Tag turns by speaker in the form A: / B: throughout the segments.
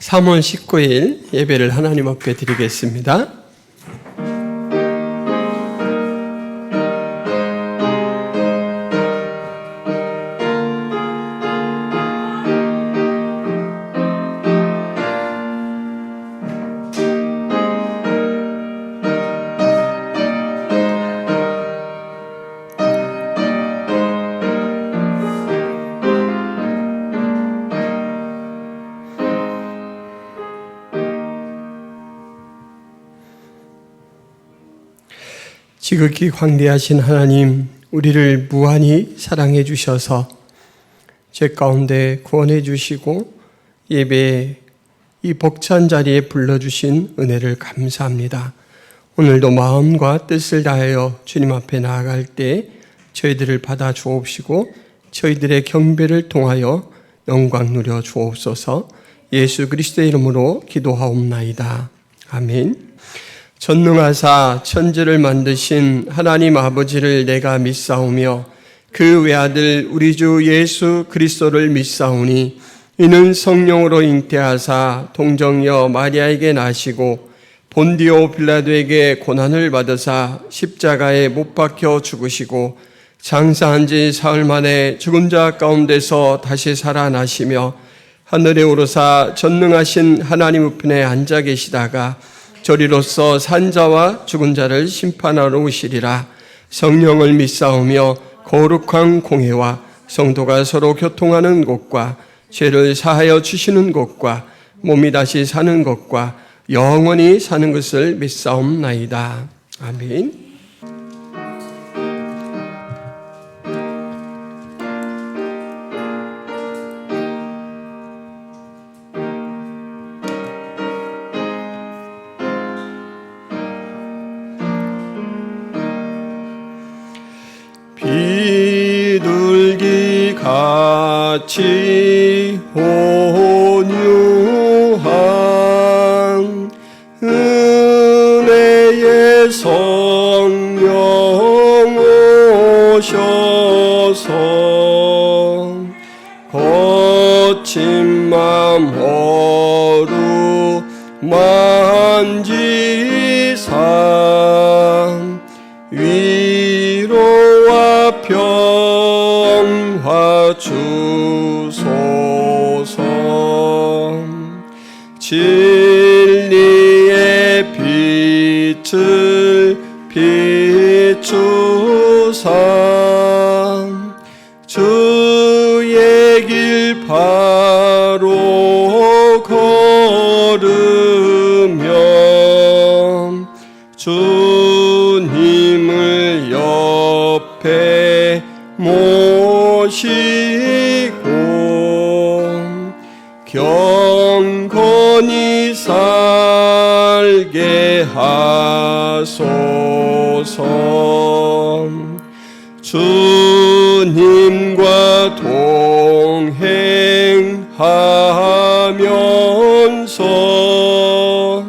A: 3월 19일 예배를 하나님 앞에 드리겠습니다. 지극히 광대하신 하나님, 우리를 무한히 사랑해 주셔서 죄 가운데 구원해 주시고 예배에 이 벅찬 자리에 불러주신 은혜를 감사합니다. 오늘도 마음과 뜻을 다하여 주님 앞에 나아갈 때 저희들을 받아 주옵시고 저희들의 경배를 통하여 영광 누려 주옵소서. 예수 그리스도의 이름으로 기도하옵나이다. 아멘. 전능하사 천지를 만드신 하나님 아버지를 내가 믿사오며 그 외아들 우리 주 예수 그리스도를 믿사오니 이는 성령으로 잉태하사 동정녀 마리아에게 나시고 본디오 빌라도에게 고난을 받으사 십자가에 못 박혀 죽으시고 장사한 지 사흘 만에 죽은 자 가운데서 다시 살아나시며 하늘에 오르사 전능하신 하나님 우편에 앉아 계시다가 저리로서 산자와 죽은 자를 심판하러 오시리라. 성령을 믿사오며 거룩한 공회와 성도가 서로 교통하는 곳과 죄를 사하여 주시는 곳과 몸이 다시 사는 것과 영원히 사는 것을 믿사옵나이다. 아멘. 비둘기 같이 온유한 은혜의 성령 오셔서 거친 맘 어루만지사 위로와 평화 주소서. 진리의 빛을 비추사 주의 길 바로 걸으며 주님을 옆에 모시고 경건히 살게 하소서. 주님과 동행하면서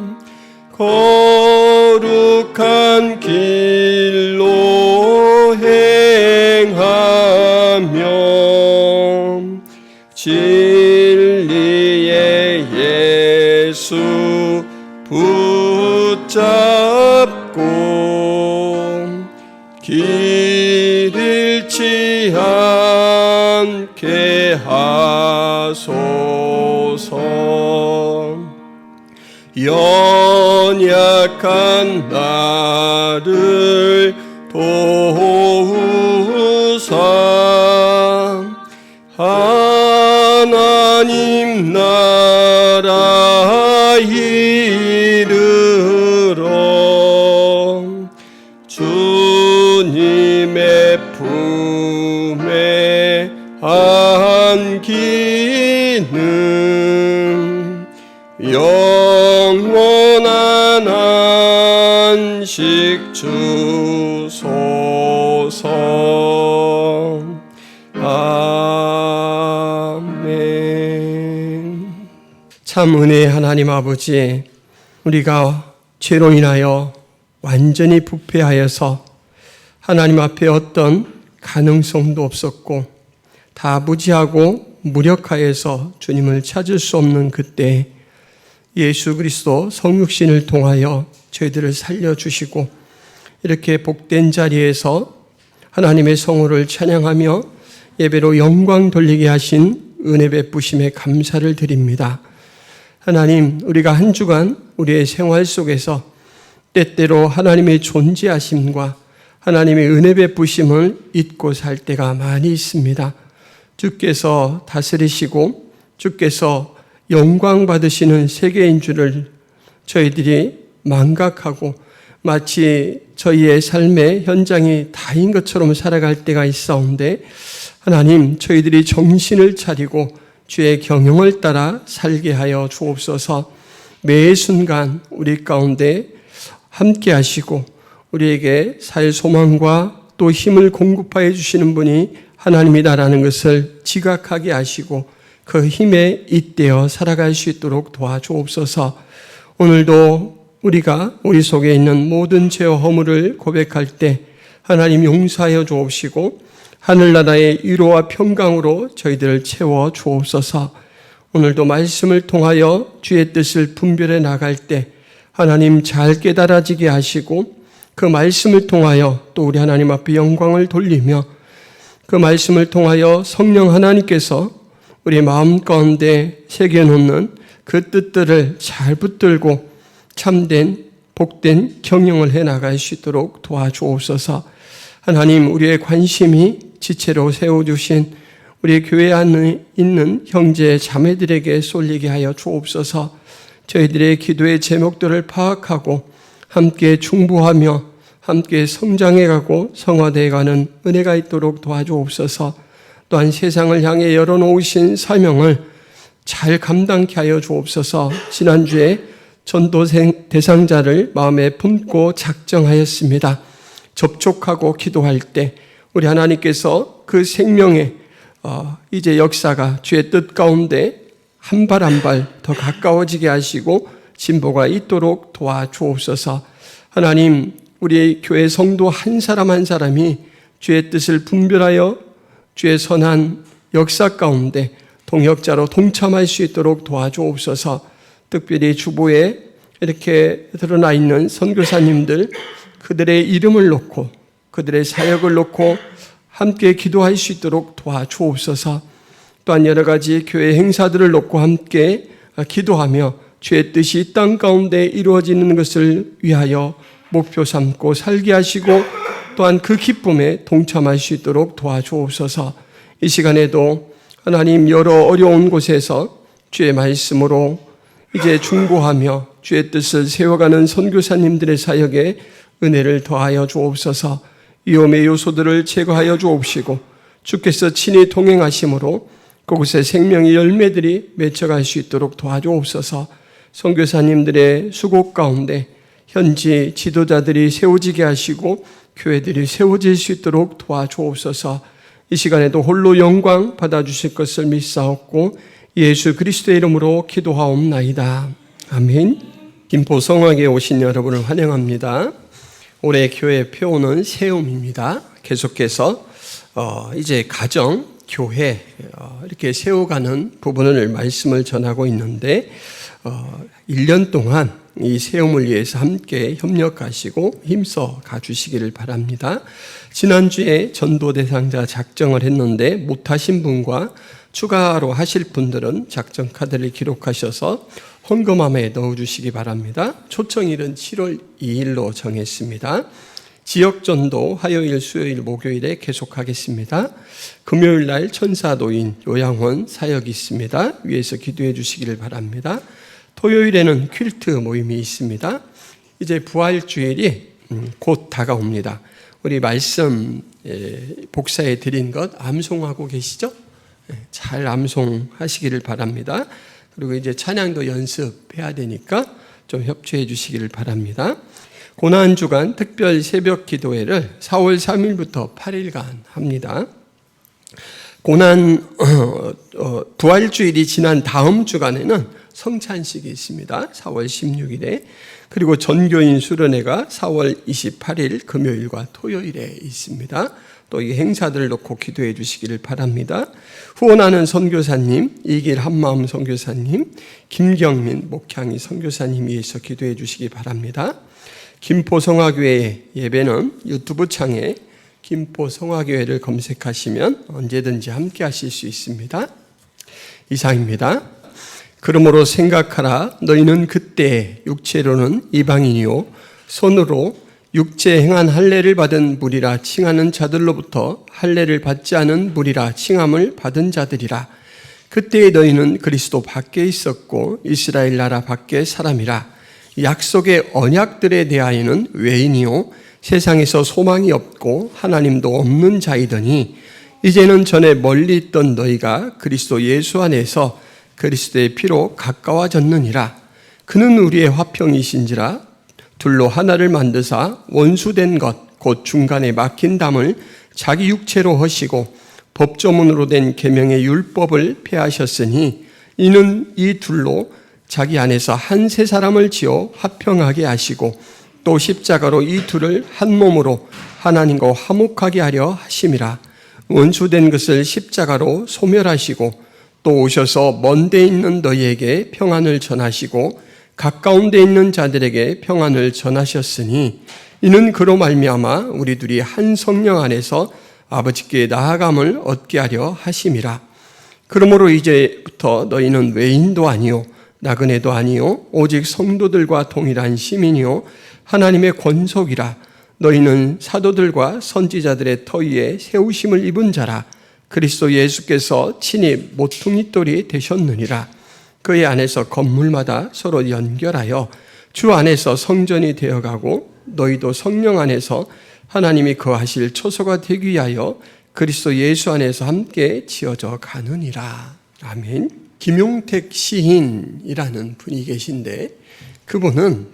A: 거룩한 길로 행하며 진리의 예수 붙잡고 길 잃지 않게 하소서. 연약한 나를 도우사 하나님 나라 이르러 주님의 품에 안기는 영원한 안식 주소서. 아멘. 참 은혜의 하나님 아버지, 우리가 죄로 인하여 완전히 부패하여서 하나님 앞에 어떤 가능성도 없었고 다 무지하고 무력하여서 주님을 찾을 수 없는 그때 예수 그리스도 성육신을 통하여 저희들을 살려주시고 이렇게 복된 자리에서 하나님의 성호를 찬양하며 예배로 영광 돌리게 하신 은혜 베푸심에 감사를 드립니다. 하나님, 우리가 한 주간 우리의 생활 속에서 때때로 하나님의 존재하심과 하나님의 은혜 베푸심을 잊고 살 때가 많이 있습니다. 주께서 다스리시고 주께서 영광 받으시는 세계인 줄을 저희들이 망각하고 마치 저희의 삶의 현장이 다인 것처럼 살아갈 때가 있사온데 하나님, 저희들이 정신을 차리고 주의 경영을 따라 살게 하여 주옵소서. 매 순간 우리 가운데 함께 하시고 우리에게 살 소망과 또 힘을 공급하여 주시는 분이 하나님이다라는 것을 지각하게 하시고 그 힘에 잇대어 살아갈 수 있도록 도와주옵소서. 오늘도 우리가 우리 속에 있는 모든 죄와 허물을 고백할 때 하나님 용서하여 주옵시고 하늘나라의 위로와 평강으로 저희들을 채워 주옵소서. 오늘도 말씀을 통하여 주의 뜻을 분별해 나갈 때 하나님 잘 깨달아지게 하시고 그 말씀을 통하여 또 우리 하나님 앞에 영광을 돌리며 그 말씀을 통하여 성령 하나님께서 우리 마음 가운데 새겨놓는 그 뜻들을 잘 붙들고 참된 복된 경영을 해나갈 수 있도록 도와주옵소서. 하나님, 우리의 관심이 지체로 세워주신 우리 교회 안에 있는 형제 자매들에게 쏠리게 하여 주옵소서. 저희들의 기도의 제목들을 파악하고 함께 중보하며 함께 성장해가고 성화되어가는 은혜가 있도록 도와주옵소서. 또한 세상을 향해 열어놓으신 사명을 잘 감당케 하여 주옵소서. 지난주에 전도 대상자를 마음에 품고 작정하였습니다. 접촉하고 기도할 때 우리 하나님께서 그 생명의 이제 역사가 주의 뜻 가운데 한 발 한 발 더 가까워지게 하시고 진보가 있도록 도와주옵소서. 하나님, 우리 교회 성도 한 사람 한 사람이 주의 뜻을 분별하여 주의 선한 역사 가운데 동역자로 동참할 수 있도록 도와주옵소서. 특별히 주보에 이렇게 드러나 있는 선교사님들, 그들의 이름을 놓고 그들의 사역을 놓고 함께 기도할 수 있도록 도와주옵소서. 또한 여러 가지 교회 행사들을 놓고 함께 기도하며 주의 뜻이 이 땅 가운데 이루어지는 것을 위하여 목표 삼고 살게 하시고 또한 그 기쁨에 동참할 수 있도록 도와주옵소서. 이 시간에도 하나님, 여러 어려운 곳에서 주의 말씀으로 이제 중보하며 주의 뜻을 세워가는 선교사님들의 사역에 은혜를 더하여 주옵소서. 위험의 요소들을 제거하여 주옵시고 주께서 친히 동행하심으로 그곳에 생명의 열매들이 맺혀갈 수 있도록 도와주옵소서. 선교사님들의 수고 가운데 현지 지도자들이 세워지게 하시고 교회들이 세워질 수 있도록 도와주옵소서. 이 시간에도 홀로 영광 받아주실 것을 믿사옵고 예수 그리스도의 이름으로 기도하옵나이다. 아멘. 김포성악에 오신 여러분을 환영합니다. 올해 교회 표어는 세움입니다. 계속해서 이제 가정, 교회 이렇게 세워가는 부분을 말씀을 전하고 있는데 1년 동안 이 세움을 위해서 함께 협력하시고 힘써 가주시기를 바랍니다. 지난주에 전도 대상자 작정을 했는데 못하신 분과 추가로 하실 분들은 작정 카드를 기록하셔서 헌금함에 넣어주시기 바랍니다. 초청일은 7월 2일로 정했습니다. 지역전도 화요일, 수요일, 목요일에 계속하겠습니다. 금요일날 천사노인 요양원 사역이 있습니다. 위에서 기도해 주시기를 바랍니다. 토요일에는 퀼트 모임이 있습니다. 이제 부활주일이 곧 다가옵니다. 우리 말씀 복사해 드린 것 암송하고 계시죠? 잘 암송하시기를 바랍니다. 그리고 이제 찬양도 연습해야 되니까 좀 협조해 주시기를 바랍니다. 고난주간 특별 새벽 기도회를 4월 3일부터 8일간 합니다. 부활주일이 지난 다음 주간에는 성찬식이 있습니다. 4월 16일에. 그리고 전교인 수련회가 4월 28일 금요일과 토요일에 있습니다. 또 이 행사들을 놓고 기도해 주시기를 바랍니다. 후원하는 선교사님, 이길 한마음 선교사님, 김경민 목향이 선교사님 위해서 기도해 주시기 바랍니다. 김포성화교회 예배는 유튜브 창에 김포성화교회를 검색하시면 언제든지 함께 하실 수 있습니다. 이상입니다. 그러므로 생각하라. 너희는 그때 육체로는 이방인이요 손으로 육체 행한 할례를 받은 무리라 칭하는 자들로부터 할례를 받지 않은 무리라 칭함을 받은 자들이라. 그때의 너희는 그리스도 밖에 있었고 이스라엘 나라 밖의 사람이라. 약속의 언약들에 대하여는 외인이요 세상에서 소망이 없고 하나님도 없는 자이더니 이제는 전에 멀리 있던 너희가 그리스도 예수 안에서 그리스도의 피로 가까워졌느니라. 그는 우리의 화평이신지라. 둘로 하나를 만드사 원수된 것 곧 중간에 막힌 담을 자기 육체로 하시고 법조문으로 된 계명의 율법을 폐하셨으니 이는 이 둘로 자기 안에서 한 세 사람을 지어 화평하게 하시고 또 십자가로 이 둘을 한 몸으로 하나님과 화목하게 하려 하심이라. 원수된 것을 십자가로 소멸하시고 또 오셔서 먼 데 있는 너희에게 평안을 전하시고 가까운 데 있는 자들에게 평안을 전하셨으니 이는 그로 말미암아 우리 둘이 한 성령 안에서 아버지께 나아감을 얻게 하려 하심이라. 그러므로 이제부터 너희는 외인도 아니요 나그네도 아니요 오직 성도들과 동일한 시민이요 하나님의 권속이라. 너희는 사도들과 선지자들의 터 위에 세우심을 입은 자라. 그리스도 예수께서 친히 모퉁이돌이 되셨느니라. 그의 안에서 건물마다 서로 연결하여 주 안에서 성전이 되어가고 너희도 성령 안에서 하나님이 거하실 초소가 되기 위하여 그리스도 예수 안에서 함께 지어져 가느니라. 아멘. 김용택 시인이라는 분이 계신데 그분은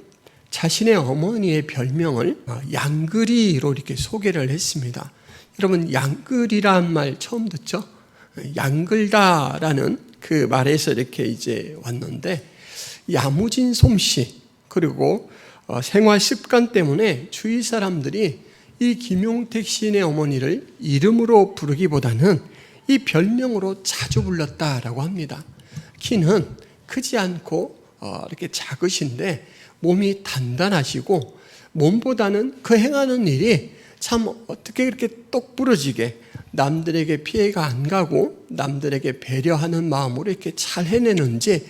A: 자신의 어머니의 별명을 양글이로 이렇게 소개를 했습니다. 여러분 양글이란 말 처음 듣죠? 양글다라는 그 말에서 이렇게 이제 왔는데 야무진 솜씨 그리고 생활 습관 때문에 주위 사람들이 이 김용택 시인의 어머니를 이름으로 부르기보다는 이 별명으로 자주 불렀다라고 합니다. 키는 크지 않고 이렇게 작으신데 몸이 단단하시고 몸보다는 그 행하는 일이 참 어떻게 그렇게 똑부러지게 남들에게 피해가 안 가고 남들에게 배려하는 마음으로 이렇게 잘 해내는지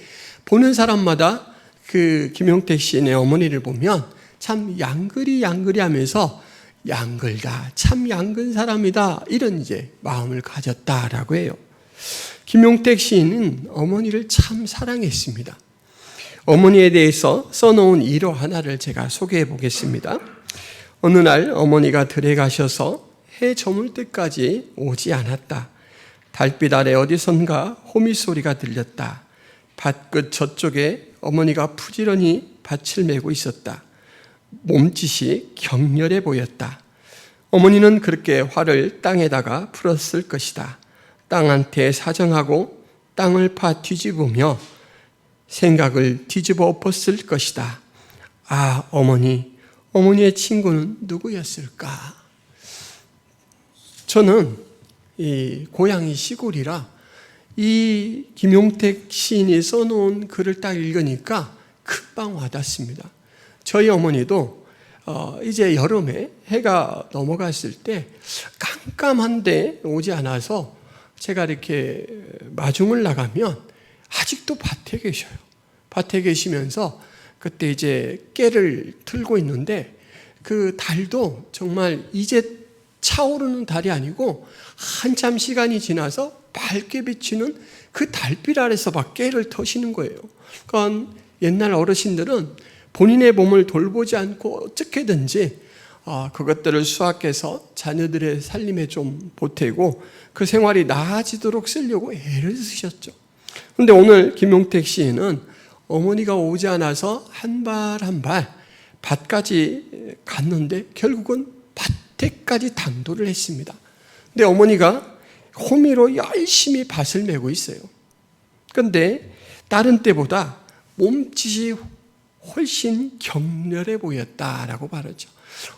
A: 보는 사람마다 그 김용택 시인의 어머니를 보면 참 양글이 하면서 양글다, 참 양근 사람이다 이런 이제 마음을 가졌다라고 해요. 김용택 시인은 어머니를 참 사랑했습니다. 어머니에 대해서 써놓은 일화 하나를 제가 소개해 보겠습니다. 어느 날 어머니가 들에 가셔서 해 저물 때까지 오지 않았다. 달빛 아래 어디선가 호미 소리가 들렸다. 밭끝 저쪽에 어머니가 부지런히 밭을 메고 있었다. 몸짓이 격렬해 보였다. 어머니는 그렇게 활을 땅에다가 풀었을 것이다. 땅한테 사정하고 땅을 파 뒤집으며 생각을 뒤집어 엎었을 것이다. 아, 어머니의 친구는 누구였을까? 저는 이 고향이 시골이라 이 김용택 시인이 써놓은 글을 딱 읽으니까 금방 와닿습니다. 저희 어머니도 이제 여름에 해가 넘어갔을 때 깜깜한데 오지 않아서 제가 이렇게 마중을 나가면 아직도 밭에 계셔요. 밭에 계시면서 그때 이제 깨를 틀고 있는데 그 달도 정말 이제 차오르는 달이 아니고 한참 시간이 지나서 밝게 비치는 그 달빛 아래서 막 깨를 터시는 거예요. 그러니까 옛날 어르신들은 본인의 몸을 돌보지 않고 어떻게든지 그것들을 수확해서 자녀들의 살림에 좀 보태고 그 생활이 나아지도록 쓰려고 애를 쓰셨죠. 그런데 오늘 김용택 시인은 어머니가 오지 않아서 한 발 한 발 밭까지 갔는데 결국은 밭에까지 당도를 했습니다. 근데 어머니가 호미로 열심히 밭을 메고 있어요. 그런데 다른 때보다 몸짓이 훨씬 격렬해 보였다라고 말하죠.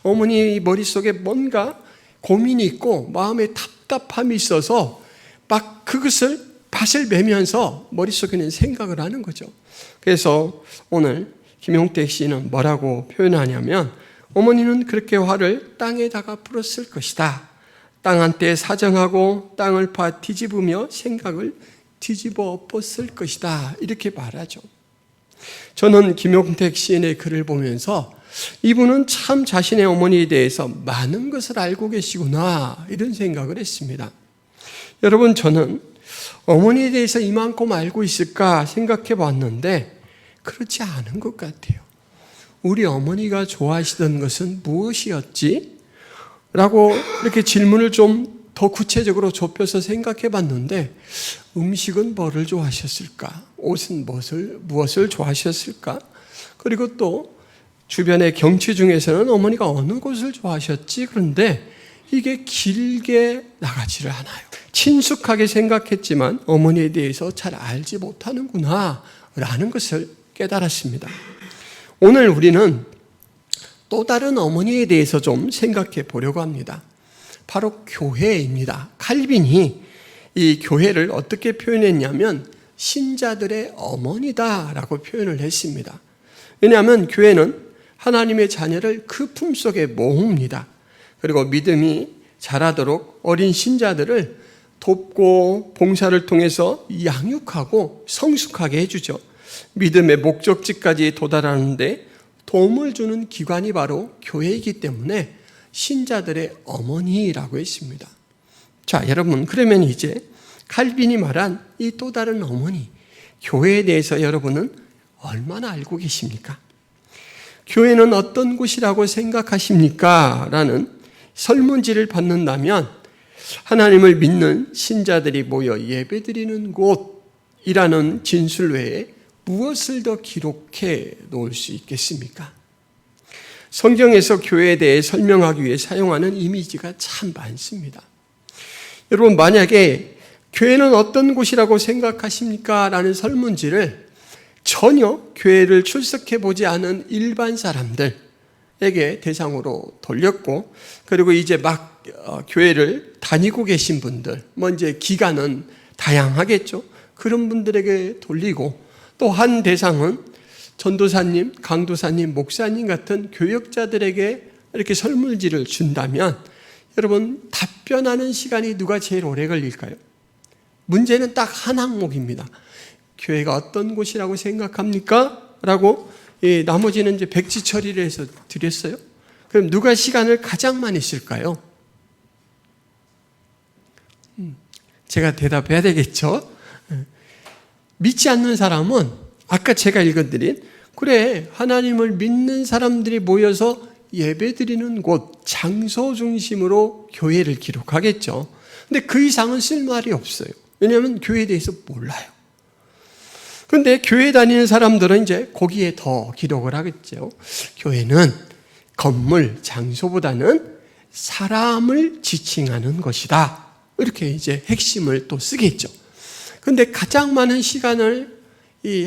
A: 어머니 머릿속에 뭔가 고민이 있고 마음에 답답함이 있어서 막 그것을 밭을 매면서 머릿속에는 생각을 하는 거죠. 그래서 오늘 김용택 씨는 뭐라고 표현하냐면, 어머니는 그렇게 화를 땅에다가 풀었을 것이다. 땅 한때 사정하고 땅을 파 뒤집으며 생각을 뒤집어 엎었을 것이다. 이렇게 말하죠. 저는 김용택 시인의 글을 보면서 이분은 참 자신의 어머니에 대해서 많은 것을 알고 계시구나, 이런 생각을 했습니다. 여러분, 저는 어머니에 대해서 이만큼 알고 있을까 생각해 봤는데 그렇지 않은 것 같아요. 우리 어머니가 좋아하시던 것은 무엇이었지? 라고 이렇게 질문을 좀 더 구체적으로 좁혀서 생각해 봤는데, 음식은 뭐를 좋아하셨을까? 옷은 무엇을 좋아하셨을까? 그리고 또 주변의 경치 중에서는 어머니가 어느 곳을 좋아하셨지? 그런데 이게 길게 나가지를 않아요. 친숙하게 생각했지만 어머니에 대해서 잘 알지 못하는구나 라는 것을 깨달았습니다. 오늘 우리는 또 다른 어머니에 대해서 좀 생각해 보려고 합니다. 바로 교회입니다. 칼빈이 이 교회를 어떻게 표현했냐면 신자들의 어머니다라고 표현을 했습니다. 왜냐하면 교회는 하나님의 자녀를 그 품속에 모읍니다. 그리고 믿음이 자라도록 어린 신자들을 돕고 봉사를 통해서 양육하고 성숙하게 해주죠. 믿음의 목적지까지 도달하는데 도움을 주는 기관이 바로 교회이기 때문에 신자들의 어머니라고 했습니다. 자, 여러분, 그러면 이제 칼빈이 말한 이 또 다른 어머니, 교회에 대해서 여러분은 얼마나 알고 계십니까? 교회는 어떤 곳이라고 생각하십니까? 라는 설문지를 받는다면 하나님을 믿는 신자들이 모여 예배드리는 곳이라는 진술 외에 무엇을 더 기록해 놓을 수 있겠습니까? 성경에서 교회에 대해 설명하기 위해 사용하는 이미지가 참 많습니다. 여러분, 만약에 교회는 어떤 곳이라고 생각하십니까? 라는 설문지를 전혀 교회를 출석해 보지 않은 일반 사람들에게 대상으로 돌렸고, 그리고 이제 막 교회를 다니고 계신 분들, 이제 기간은 다양하겠죠. 그런 분들에게 돌리고, 또 한 대상은 전도사님, 강도사님, 목사님 같은 교역자들에게 이렇게 설문지를 준다면 여러분, 답변하는 시간이 누가 제일 오래 걸릴까요? 문제는 딱 한 항목입니다. 교회가 어떤 곳이라고 생각합니까? 라고 나머지는 이제 백지 처리를 해서 드렸어요. 그럼 누가 시간을 가장 많이 쓸까요? 제가 대답해야 되겠죠? 믿지 않는 사람은 아까 제가 읽어드린, 그래, 하나님을 믿는 사람들이 모여서 예배드리는 곳, 장소 중심으로 교회를 기록하겠죠. 근데 그 이상은 쓸 말이 없어요. 왜냐하면 교회에 대해서 몰라요. 그런데 교회 다니는 사람들은 이제 거기에 더 기록을 하겠죠. 교회는 건물, 장소보다는 사람을 지칭하는 것이다. 이렇게 이제 핵심을 또 쓰겠죠. 그런데 가장 많은 시간을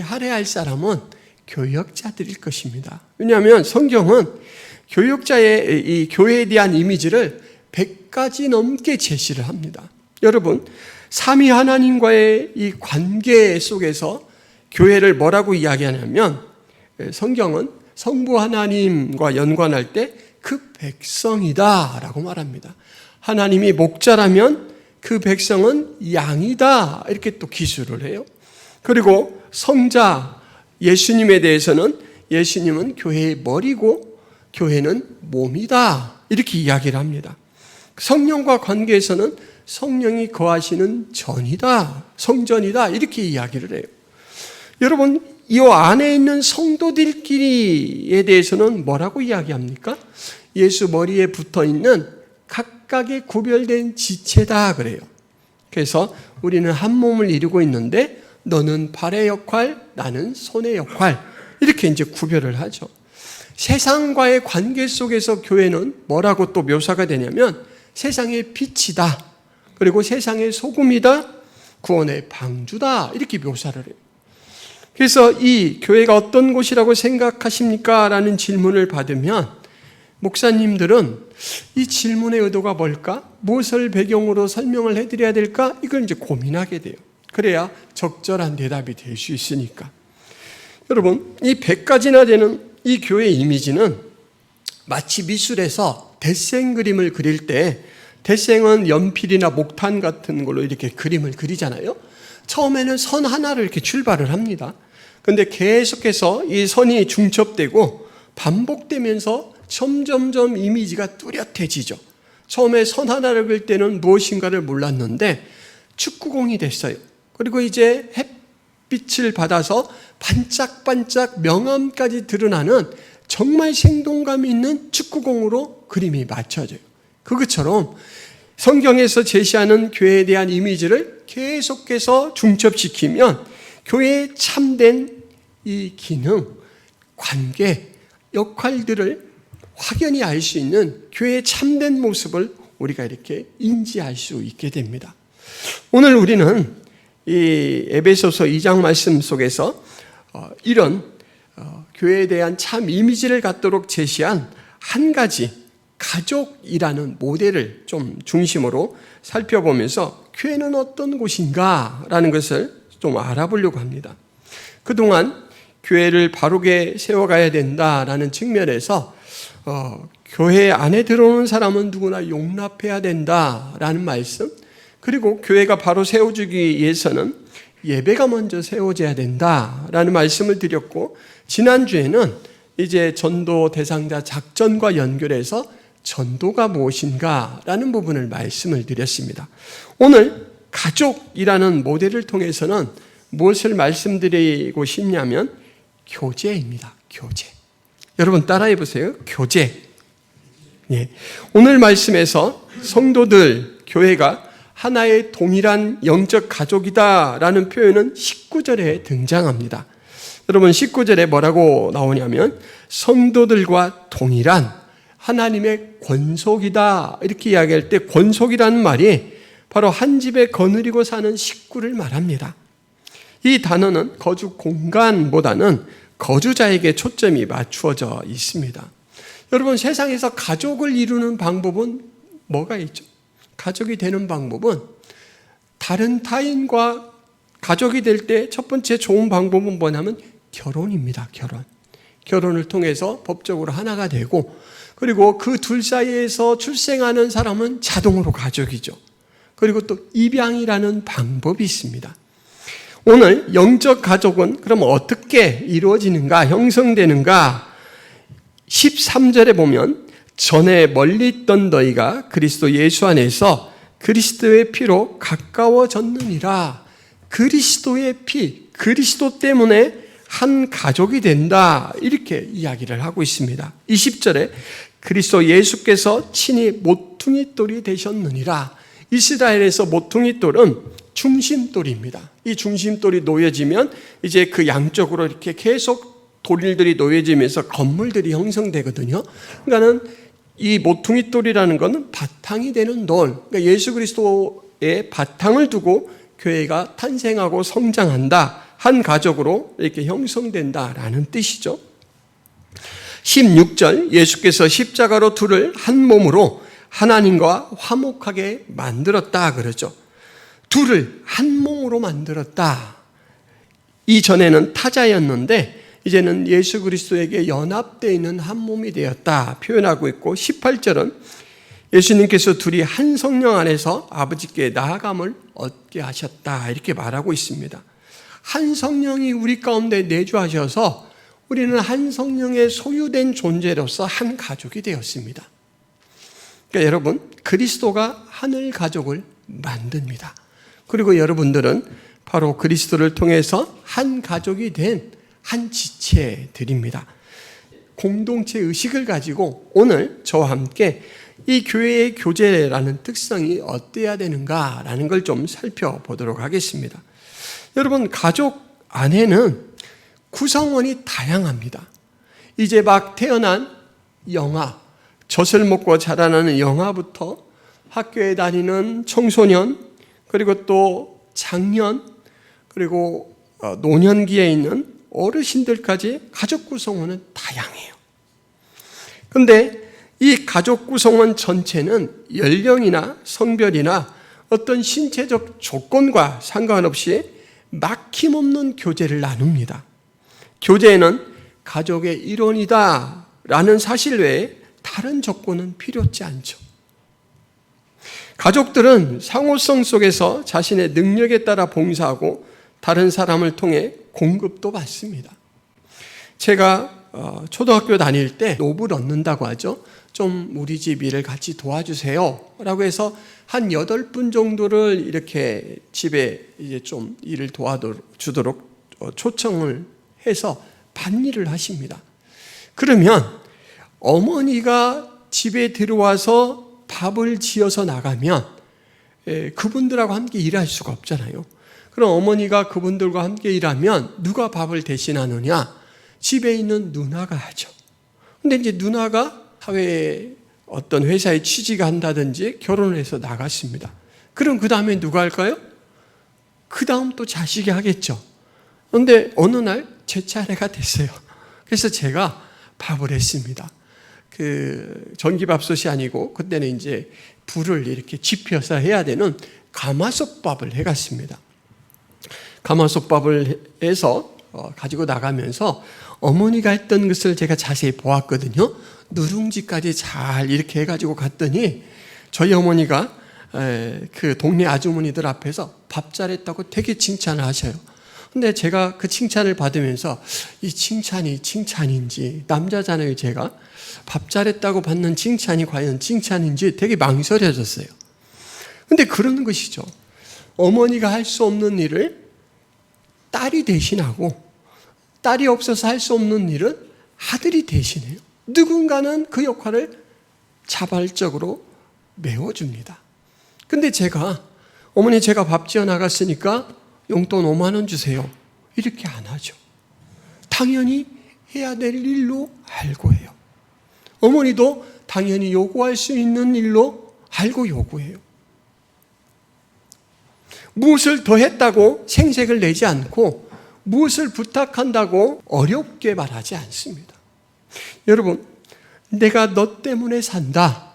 A: 할애할 사람은 교역자들일 것입니다. 왜냐하면 성경은 교역자의 이 교회에 대한 이미지를 100가지 넘게 제시를 합니다. 여러분, 삼위 하나님과의 이 관계 속에서 교회를 뭐라고 이야기하냐면, 성경은 성부 하나님과 연관할 때 그 백성이다 라고 말합니다. 하나님이 목자라면 그 백성은 양이다, 이렇게 또 기술을 해요. 그리고 성자 예수님에 대해서는 예수님은 교회의 머리고 교회는 몸이다, 이렇게 이야기를 합니다. 성령과 관계에서는 성령이 거하시는 전이다, 성전이다, 이렇게 이야기를 해요. 여러분, 이 안에 있는 성도들끼리에 대해서는 뭐라고 이야기합니까? 예수 머리에 붙어있는 각각의 구별된 지체다 그래요. 그래서 우리는 한 몸을 이루고 있는데 너는 발의 역할, 나는 손의 역할, 이렇게 이제 구별을 하죠. 세상과의 관계 속에서 교회는 뭐라고 또 묘사가 되냐면 세상의 빛이다, 그리고 세상의 소금이다, 구원의 방주다, 이렇게 묘사를 해요. 그래서 이 교회가 어떤 곳이라고 생각하십니까? 라는 질문을 받으면 목사님들은 이 질문의 의도가 뭘까? 무엇을 배경으로 설명을 해드려야 될까? 이걸 이제 고민하게 돼요. 그래야 적절한 대답이 될 수 있으니까. 여러분, 이 100가지나 되는 이 교회 이미지는 마치 미술에서 대생 그림을 그릴 때, 대생은 연필이나 목탄 같은 걸로 이렇게 그림을 그리잖아요. 처음에는 선 하나를 이렇게 출발을 합니다. 근데 계속해서 이 선이 중첩되고 반복되면서 점점점 이미지가 뚜렷해지죠. 처음에 선 하나를 그릴 때는 무엇인가를 몰랐는데 축구공이 됐어요. 그리고 이제 햇빛을 받아서 반짝반짝 명암까지 드러나는 정말 생동감 있는 축구공으로 그림이 맞춰져요. 그것처럼 성경에서 제시하는 교회에 대한 이미지를 계속해서 중첩시키면 교회의 참된 이 기능, 관계, 역할들을 확연히 알 수 있는 교회의 참된 모습을 우리가 이렇게 인지할 수 있게 됩니다. 오늘 우리는 이 에베소서 2장 말씀 속에서 이런 교회에 대한 참 이미지를 갖도록 제시한 한 가지 가족이라는 모델을 좀 중심으로 살펴보면서 교회는 어떤 곳인가라는 것을 좀 알아보려고 합니다. 그동안 교회를 바르게 세워가야 된다라는 측면에서 교회 안에 들어오는 사람은 누구나 용납해야 된다라는 말씀, 그리고 교회가 바로 세워지기 위해서는 예배가 먼저 세워져야 된다라는 말씀을 드렸고, 지난주에는 이제 전도 대상자 작전과 연결해서 전도가 무엇인가라는 부분을 말씀을 드렸습니다. 오늘 가족이라는 모델을 통해서는 무엇을 말씀드리고 싶냐면 교제입니다. 교제. 여러분 따라해 보세요. 교제. 예. 오늘 말씀에서 성도들, 교회가 하나의 동일한 영적 가족이다라는 표현은 19절에 등장합니다. 여러분 19절에 뭐라고 나오냐면 성도들과 동일한 하나님의 권속이다 이렇게 이야기할 때 권속이라는 말이 바로 한 집에 거느리고 사는 식구를 말합니다. 이 단어는 거주 공간보다는 거주자에게 초점이 맞추어져 있습니다. 여러분 세상에서 가족을 이루는 방법은 뭐가 있죠? 가족이 되는 방법은 다른 타인과 가족이 될 때 첫 번째 좋은 방법은 뭐냐면 결혼입니다. 결혼을 통해서 법적으로 하나가 되고, 그리고 그 둘 사이에서 출생하는 사람은 자동으로 가족이죠. 그리고 또 입양이라는 방법이 있습니다. 오늘 영적 가족은 그럼 어떻게 이루어지는가, 형성되는가? 13절에 보면 전에 멀리 있던 너희가 그리스도 예수 안에서 그리스도의 피로 가까워졌느니라. 그리스도의 피, 그리스도 때문에 한 가족이 된다 이렇게 이야기를 하고 있습니다. 20절에 그리스도 예수께서 친히 모퉁이돌이 되셨느니라. 이스라엘에서 모퉁이돌은 중심돌입니다. 이 중심돌이 놓여지면 이제 그 양쪽으로 이렇게 계속 돌들이 놓여지면서 건물들이 형성되거든요. 그러니까는 이 모퉁이돌이라는 것은 바탕이 되는 돌, 그러니까 예수 그리스도의 바탕을 두고 교회가 탄생하고 성장한다, 한 가족으로 이렇게 형성된다라는 뜻이죠. 16절 예수께서 십자가로 둘을 한 몸으로 하나님과 화목하게 만들었다 그러죠. 둘을 한 몸으로 만들었다. 이전에는 타자였는데 이제는 예수 그리스도에게 연합되어 있는 한 몸이 되었다 표현하고 있고, 18절은 예수님께서 둘이 한 성령 안에서 아버지께 나아감을 얻게 하셨다 이렇게 말하고 있습니다. 한 성령이 우리 가운데 내주하셔서 우리는 한 성령의 소유된 존재로서 한 가족이 되었습니다. 그러니까 여러분, 그리스도가 하늘 가족을 만듭니다. 그리고 여러분들은 바로 그리스도를 통해서 한 가족이 된 한 지체들입니다. 공동체 의식을 가지고 오늘 저와 함께 이 교회의 교제라는 특성이 어때야 되는가라는 걸 좀 살펴보도록 하겠습니다. 여러분, 가족 안에는 구성원이 다양합니다. 이제 막 태어난 영아, 젖을 먹고 자라나는 영아부터 학교에 다니는 청소년, 그리고 또 장년, 그리고 노년기에 있는 어르신들까지 가족 구성원은 다양해요. 그런데 이 가족 구성원 전체는 연령이나 성별이나 어떤 신체적 조건과 상관없이 막힘없는 교제를 나눕니다. 교제에는 가족의 일원이다 라는 사실 외에 다른 조건은 필요치 않죠. 가족들은 상호성 속에서 자신의 능력에 따라 봉사하고 다른 사람을 통해 공급도 받습니다. 제가 초등학교 다닐 때 노브를 얻는다고 하죠. 좀 우리 집 일을 같이 도와주세요 라고 해서 한 8분 정도를 이렇게 집에 이제 좀 일을 도와주도록 초청을 해서 밭일을 하십니다. 그러면 어머니가 집에 들어와서 밥을 지어서 나가면 그분들하고 함께 일할 수가 없잖아요. 그럼 어머니가 그분들과 함께 일하면 누가 밥을 대신하느냐? 집에 있는 누나가 하죠. 근데 이제 누나가 사회에 어떤 회사에 취직한다든지 결혼을 해서 나갔습니다. 그럼 그 다음에 누가 할까요? 그 다음 또 자식이 하겠죠. 그런데 어느 날 제 차례가 됐어요. 그래서 제가 밥을 했습니다. 그 전기밥솥이 아니고 그때는 이제 불을 이렇게 지펴서 해야 되는 가마솥밥을 해갔습니다. 가마솥밥을 해서 가지고 나가면서 어머니가 했던 것을 제가 자세히 보았거든요. 누룽지까지 잘 이렇게 해가지고 갔더니 저희 어머니가 그 동네 아주머니들 앞에서 밥 잘했다고 되게 칭찬을 하셔요. 근데 제가 그 칭찬을 받으면서 이 칭찬이 칭찬인지, 남자잖아요 제가, 밥 잘했다고 받는 칭찬이 과연 칭찬인지 되게 망설여졌어요. 근데 그러는 것이죠. 어머니가 할 수 없는 일을 딸이 대신하고 딸이 없어서 할 수 없는 일은 아들이 대신해요. 누군가는 그 역할을 자발적으로 메워줍니다. 근데 제가 어머니 제가 밥 지어 나갔으니까 용돈 5만 원 주세요. 이렇게 안 하죠. 당연히 해야 될 일로 알고 해요. 어머니도 당연히 요구할 수 있는 일로 알고 요구해요. 무엇을 더 했다고 생색을 내지 않고 무엇을 부탁한다고 어렵게 말하지 않습니다. 여러분, 내가 너 때문에 산다.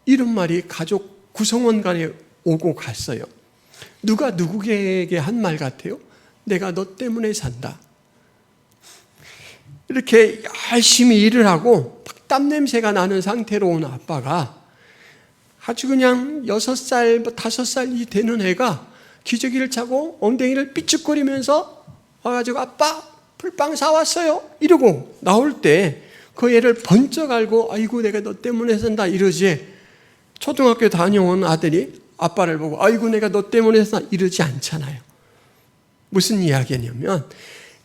A: 이런 말이 가족 구성원 간에 오고 갔어요. 누가 누구에게 한 말 같아요? 내가 너 때문에 산다. 이렇게 열심히 일을 하고 땀 냄새가 나는 상태로 온 아빠가 아주 그냥 6살, 5살이 되는 애가 기저귀를 차고 엉덩이를 삐죽거리면서 와가지고 아빠 풀빵 사왔어요 이러고 나올 때 그 애를 번쩍 알고 아이고 내가 너 때문에 산다 이러지, 초등학교 다녀온 아들이 아빠를 보고 아이고 내가 너 때문에 산다 이러지 않잖아요. 무슨 이야기냐면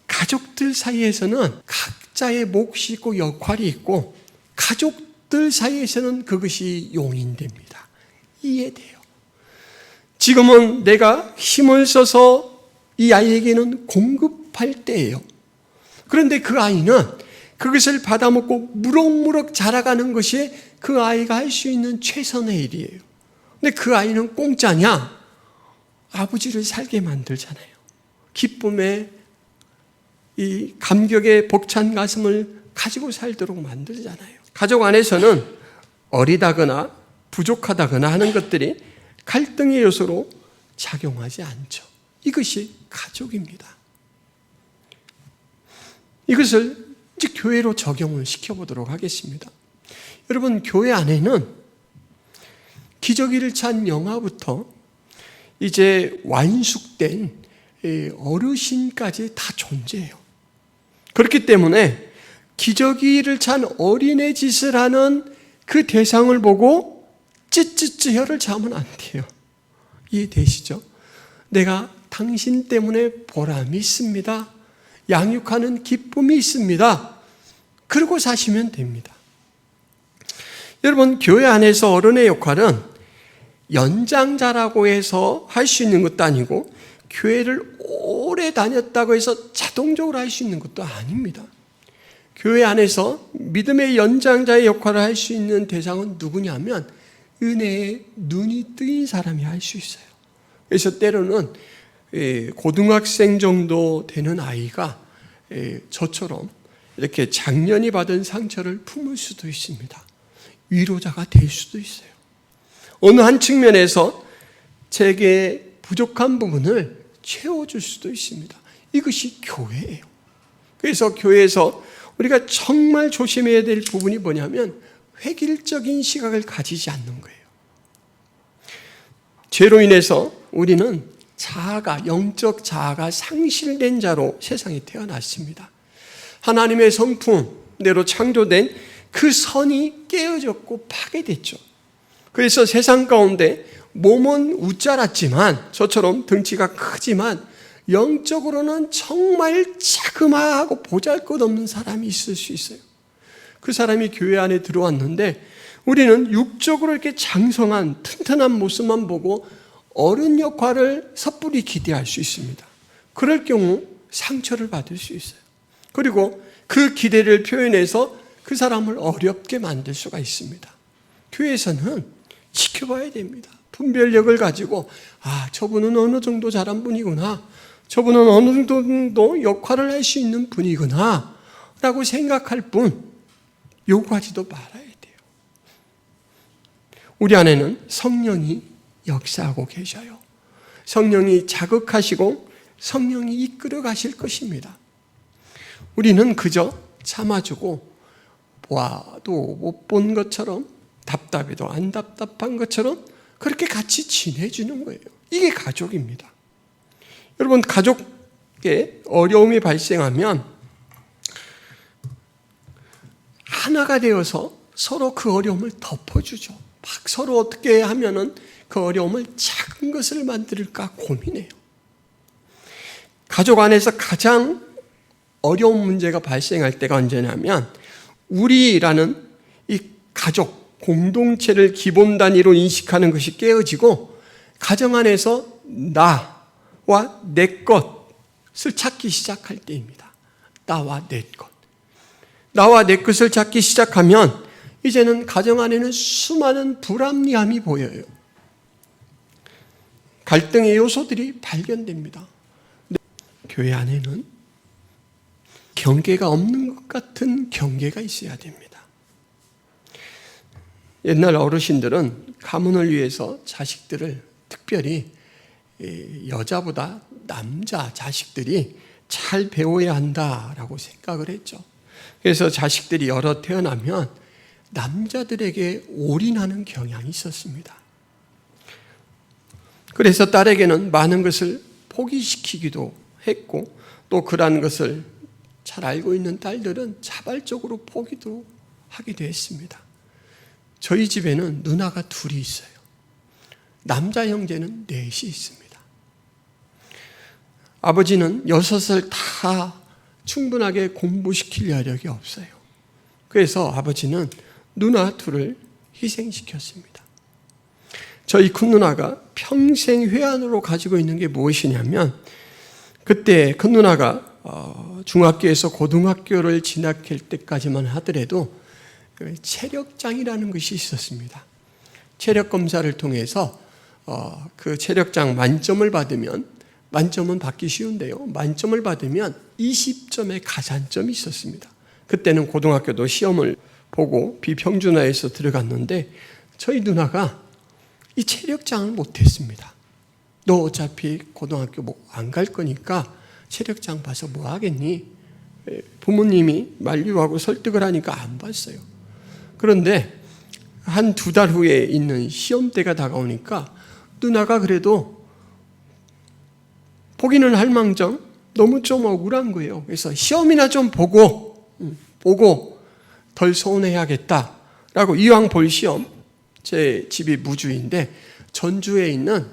A: 가족들 사이에서는 각자의 몫이 있고 역할이 있고 가족들 사이에서는 그것이 용인됩니다. 이해돼요. 지금은 내가 힘을 써서 이 아이에게는 공급할 때예요. 그런데 그 아이는 그것을 받아먹고 무럭무럭 자라가는 것이 그 아이가 할 수 있는 최선의 일이에요. 근데 그 아이는 공짜냐? 아버지를 살게 만들잖아요. 기쁨에 이 감격에 벅찬 가슴을 가지고 살도록 만들잖아요. 가족 안에서는 어리다거나 부족하다거나 하는 것들이 갈등의 요소로 작용하지 않죠. 이것이 가족입니다. 이것을 이제 교회로 적용을 시켜보도록 하겠습니다. 여러분, 교회 안에는 기저귀를 찬 영아부터 이제 완숙된 어르신까지 다 존재해요. 그렇기 때문에 기저귀를 찬 어린애 짓을 하는 그 대상을 보고 찌찌찌 혀를 차면 안 돼요. 이해되시죠? 내가 당신 때문에 보람이 있습니다. 양육하는 기쁨이 있습니다. 그러고 사시면 됩니다. 여러분, 교회 안에서 어른의 역할은 연장자라고 해서 할 수 있는 것도 아니고 교회를 오래 다녔다고 해서 자동적으로 할 수 있는 것도 아닙니다. 교회 안에서 믿음의 연장자의 역할을 할 수 있는 대상은 누구냐면 은혜에 눈이 뜨인 사람이 할 수 있어요. 그래서 때로는 고등학생 정도 되는 아이가 저처럼 이렇게 작년이 받은 상처를 품을 수도 있습니다. 위로자가 될 수도 있어요. 어느 한 측면에서 제게 부족한 부분을 채워줄 수도 있습니다. 이것이 교회예요. 그래서 교회에서 우리가 정말 조심해야 될 부분이 뭐냐면 획일적인 시각을 가지지 않는 거예요. 죄로 인해서 우리는 영적 자아가 상실된 자로 세상에 태어났습니다. 하나님의 성품대로 창조된 그 선이 깨어졌고 파괴됐죠. 그래서 세상 가운데 몸은 우짜랐지만, 저처럼 덩치가 크지만 영적으로는 정말 자그마하고 보잘것없는 사람이 있을 수 있어요. 그 사람이 교회 안에 들어왔는데 우리는 육적으로 이렇게 장성한 튼튼한 모습만 보고 어른 역할을 섣불리 기대할 수 있습니다. 그럴 경우 상처를 받을 수 있어요. 그리고 그 기대를 표현해서 그 사람을 어렵게 만들 수가 있습니다. 교회에서는 지켜봐야 됩니다. 분별력을 가지고 저분은 어느 정도 잘한 분이구나, 저분은 어느 정도 역할을 할 수 있는 분이구나 라고 생각할 뿐 요구하지도 말아야 돼요. 우리 안에는 성령이 역사하고 계셔요. 성령이 자극하시고 성령이 이끌어 가실 것입니다. 우리는 그저 참아주고 보아도 못 본 것처럼, 답답해도 안 답답한 것처럼 그렇게 같이 지내주는 거예요. 이게 가족입니다. 여러분, 가족에 어려움이 발생하면 하나가 되어서 서로 그 어려움을 덮어주죠. 막 서로 어떻게 하면은 그 어려움을 작은 것을 만들까 고민해요. 가족 안에서 가장 어려운 문제가 발생할 때가 언제냐면, 우리라는 이 가족 공동체를 기본 단위로 인식하는 것이 깨어지고 가정 안에서 나와 내 것을 찾기 시작할 때입니다. 나와 내 것. 나와 내 것을 찾기 시작하면 이제는 가정 안에는 수많은 불합리함이 보여요. 갈등의 요소들이 발견됩니다. 교회 안에는 경계가 없는 것 같은 경계가 있어야 됩니다. 옛날 어르신들은 가문을 위해서 자식들을, 특별히 여자보다 남자 자식들이 잘 배워야 한다라고 생각을 했죠. 그래서 자식들이 여러 태어나면 남자들에게 올인하는 경향이 있었습니다. 그래서 딸에게는 많은 것을 포기시키기도 했고, 또 그러한 것을 잘 알고 있는 딸들은 자발적으로 포기도 하기도 했습니다. 저희 집에는 누나가 둘이 있어요. 남자 형제는 넷이 있습니다. 아버지는 6을 다 충분하게 공부시킬 여력이 없어요. 그래서 아버지는 누나 둘을 희생시켰습니다. 저희 큰 누나가 평생 회한으로 가지고 있는 게 무엇이냐면, 그때 큰 누나가 중학교에서 고등학교를 진학할 때까지만 하더라도 체력장이라는 것이 있었습니다. 체력 검사를 통해서 그 체력장 만점을 받으면, 만점은 받기 쉬운데요, 만점을 받으면 20점의 가산점이 있었습니다. 그때는 고등학교도 시험을 보고 비평준화해서 들어갔는데 저희 누나가 이 체력장을 못했습니다. 너 어차피 고등학교 안 갈 거니까 체력장 봐서 뭐 하겠니? 부모님이 만류하고 설득을 하니까 안 봤어요. 그런데 한 2달 후에 있는 시험 때가 다가오니까 누나가 그래도 보기는 할 망정 너무 좀 억울한 거예요. 그래서 시험이나 좀 보고 덜 서운해야겠다라고, 이왕 볼 시험, 제 집이 무주인데 전주에 있는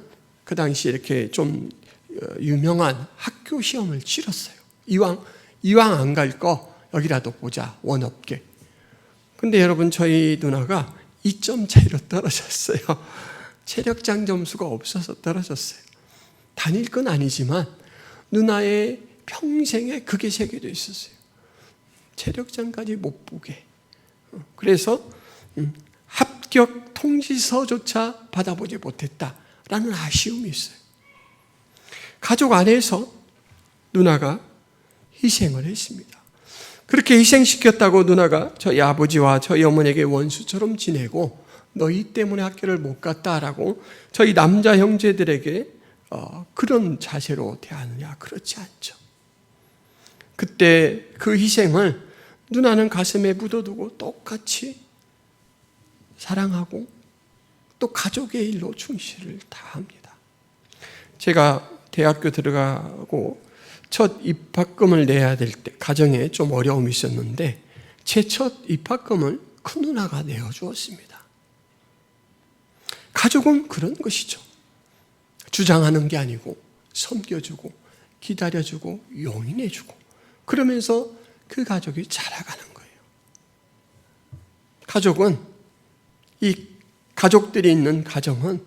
A: 그 당시 이렇게 좀 유명한 학교 시험을 치렀어요. 이왕 안 갈 거 여기라도 보자, 원 없게. 근데 여러분, 저희 누나가 2점 차이로 떨어졌어요. 체력장 점수가 없어서 떨어졌어요. 다닐 건 아니지만 누나의 평생에 그게 새겨져 있었어요. 체력장까지 못 보게. 그래서 합격 통지서조차 받아보지 못했다라는 아쉬움이 있어요. 가족 안에서 누나가 희생을 했습니다. 그렇게 희생시켰다고 누나가 저희 아버지와 저희 어머니에게 원수처럼 지내고 너희 때문에 학교를 못 갔다라고 저희 남자 형제들에게 그런 자세로 대하느냐? 그렇지 않죠. 그때 그 희생을 누나는 가슴에 묻어두고 똑같이 사랑하고 또 가족의 일로 충실을 다합니다. 제가 대학교 들어가고 첫 입학금을 내야 될 때 가정에 좀 어려움이 있었는데 제 첫 입학금을 큰 누나가 내어주었습니다. 가족은 그런 것이죠. 주장하는 게 아니고 섬겨주고 기다려주고 용인해주고 그러면서 그 가족이 자라가는 거예요. 가족은, 이 가족들이 있는 가정은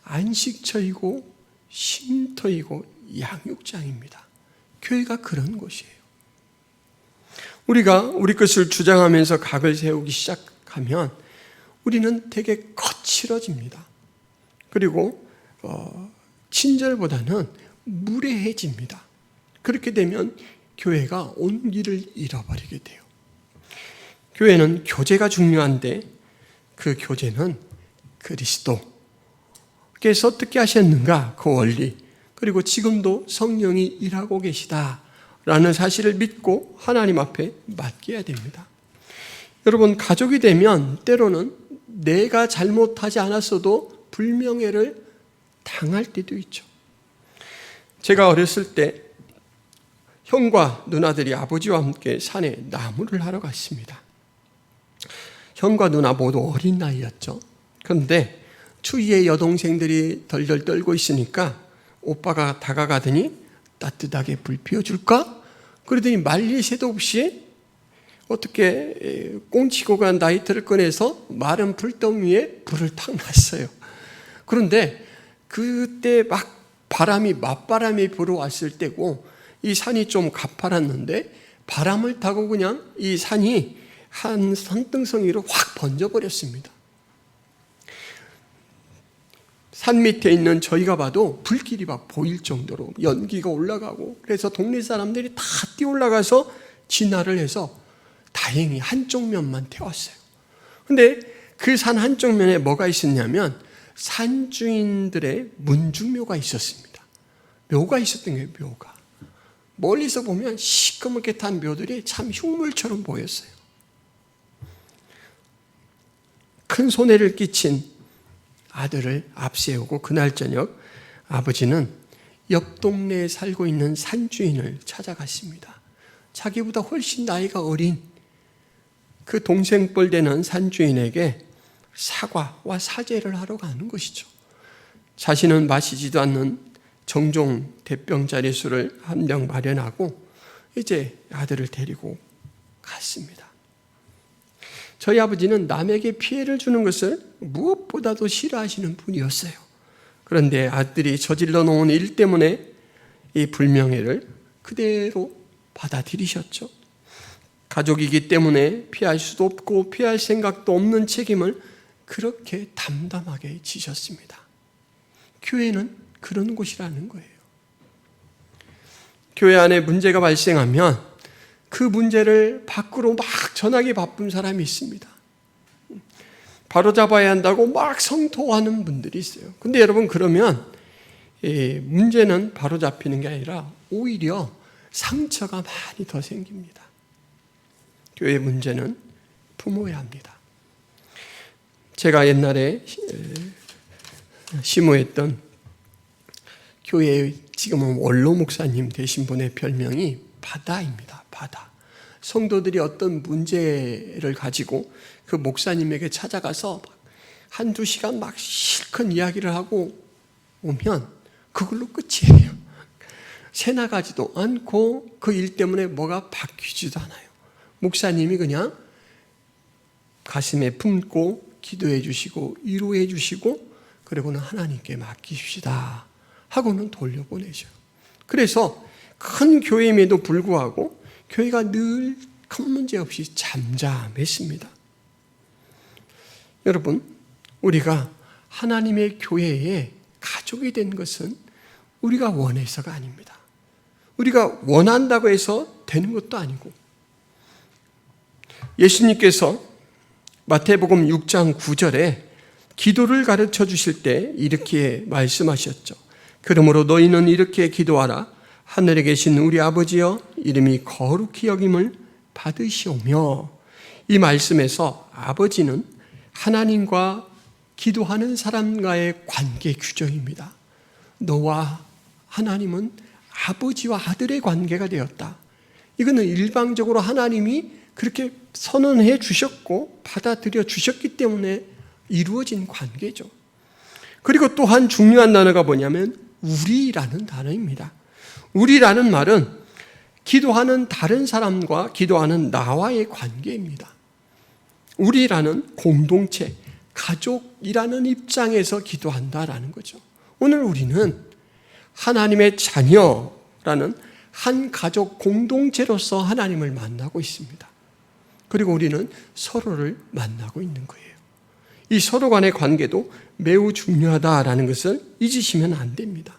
A: 안식처이고 쉼터이고 양육장입니다. 교회가 그런 곳이에요. 우리가 우리 것을 주장하면서 각을 세우기 시작하면 우리는 되게 거칠어집니다. 그리고 친절보다는 무례해집니다. 그렇게 되면 교회가 온기를 잃어버리게 돼요. 교회는 교제가 중요한데 그 교제는 그리스도께서 어떻게 하셨는가 그 원리, 그리고 지금도 성령이 일하고 계시다라는 사실을 믿고 하나님 앞에 맡겨야 됩니다. 여러분, 가족이 되면 때로는 내가 잘못하지 않았어도 불명예를 당할 때도 있죠. 제가 어렸을 때 형과 누나들이 아버지와 함께 산에 나무를 하러 갔습니다. 형과 누나 모두 어린 나이였죠. 그런데 추위에 여동생들이 덜덜 떨고 있으니까 오빠가 다가가더니 따뜻하게 불 피워줄까? 그러더니 말릴 새도 없이 어떻게 꽁치고 간 라이터를 꺼내서 마른 불덩 위에 불을 탁 놨어요. 그런데 그때 막 맞바람이 불어왔을 때고 이 산이 좀 가파랐는데 바람을 타고 그냥 이 산이 한 산등성이로 확 번져버렸습니다. 산 밑에 있는 저희가 봐도 불길이 막 보일 정도로 연기가 올라가고, 그래서 동네 사람들이 다 뛰어올라가서 진화를 해서 다행히 한쪽 면만 태웠어요. 근데 그 산 한쪽 면에 뭐가 있었냐면 산주인들의 문중묘가 있었습니다. 묘가 있었던 거예요. 묘가. 멀리서 보면 시커멓게 탄 묘들이 참 흉물처럼 보였어요. 큰 손해를 끼친 아들을 앞세우고 그날 저녁 아버지는 옆 동네에 살고 있는 산주인을 찾아갔습니다. 자기보다 훨씬 나이가 어린 그 동생뻘 되는 산주인에게 사과와 사죄를 하러 가는 것이죠. 자신은 마시지도 않는 정종 대병짜리 술을 한 병 마련하고 이제 아들을 데리고 갔습니다. 저희 아버지는 남에게 피해를 주는 것을 무엇보다도 싫어하시는 분이었어요. 그런데 아들이 저질러 놓은 일 때문에 이 불명예를 그대로 받아들이셨죠. 가족이기 때문에 피할 수도 없고 피할 생각도 없는 책임을 그렇게 담담하게 지셨습니다. 교회는 그런 곳이라는 거예요. 교회 안에 문제가 발생하면 그 문제를 밖으로 막 전하기 바쁜 사람이 있습니다. 바로잡아야 한다고 막 성토하는 분들이 있어요. 근데 여러분, 그러면 문제는 바로잡히는 게 아니라 오히려 상처가 많이 더 생깁니다. 교회 문제는 품어야 합니다. 제가 옛날에 시무했던 교회의 지금은 원로 목사님 되신 분의 별명이 바다입니다. 바다. 성도들이 어떤 문제를 가지고 그 목사님에게 찾아가서 한두 시간 막 실컷 이야기를 하고 오면 그걸로 끝이에요. 새 나가지도 않고 그 일 때문에 뭐가 바뀌지도 않아요. 목사님이 그냥 가슴에 품고 기도해 주시고 위로해 주시고 그리고는 하나님께 맡기십시다 하고는 돌려보내죠. 그래서 큰 교회임에도 불구하고 교회가 늘 큰 문제 없이 잠잠했습니다. 여러분, 우리가 하나님의 교회에 가족이 된 것은 우리가 원해서가 아닙니다. 우리가 원한다고 해서 되는 것도 아니고 예수님께서 마태복음 6장 9절에 기도를 가르쳐 주실 때 이렇게 말씀하셨죠. 그러므로 너희는 이렇게 기도하라. 하늘에 계신 우리 아버지여, 이름이 거룩히 여김을 받으시오며. 이 말씀에서 아버지는 하나님과 기도하는 사람과의 관계 규정입니다. 너와 하나님은 아버지와 아들의 관계가 되었다. 이거는 일방적으로 하나님이 그렇게 선언해 주셨고 받아들여 주셨기 때문에 이루어진 관계죠. 그리고 또한 중요한 단어가 뭐냐면 우리라는 단어입니다. 우리라는 말은 기도하는 다른 사람과 기도하는 나와의 관계입니다. 우리라는 공동체, 가족이라는 입장에서 기도한다라는 거죠. 오늘 우리는 하나님의 자녀라는 한 가족 공동체로서 하나님을 만나고 있습니다. 그리고 우리는 서로를 만나고 있는 거예요. 이 서로 간의 관계도 매우 중요하다라는 것을 잊으시면 안 됩니다.